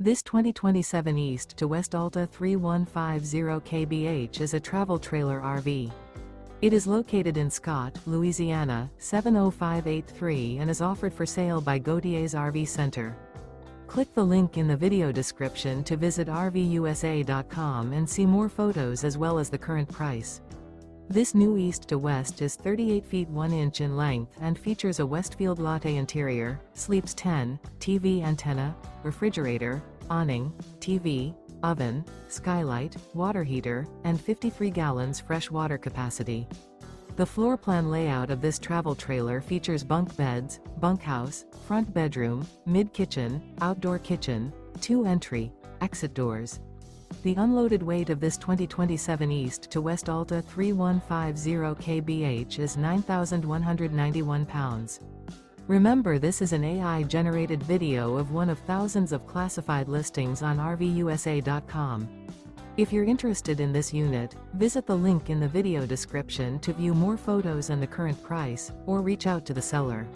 This 2027 East to West Alta 3150 kbh is a travel trailer RV. It is located in Scott, Louisiana, 70583 and is offered for sale by Gauthiers RV Center. Click the link in the video description to visit RVUSA.com and see more photos as well as the current price. This new East to West is 38 feet 1 inch in length and features a WESTFIELD LATTE interior, sleeps 10, TV antenna, refrigerator, awning, TV, oven, skylight, water heater, and 53 gallons fresh water capacity. The floor plan layout of this travel trailer features bunk beds, bunkhouse, front bedroom, mid-kitchen, outdoor kitchen, 2 entry, exit doors. The unloaded weight of this 2027 East to West Alta 3150 kbh is 9,191 pounds. Remember, this is an AI-generated video of one of thousands of classified listings on RVUSA.com. If you're interested in this unit, visit the link in the video description to view more photos and the current price, or reach out to the seller.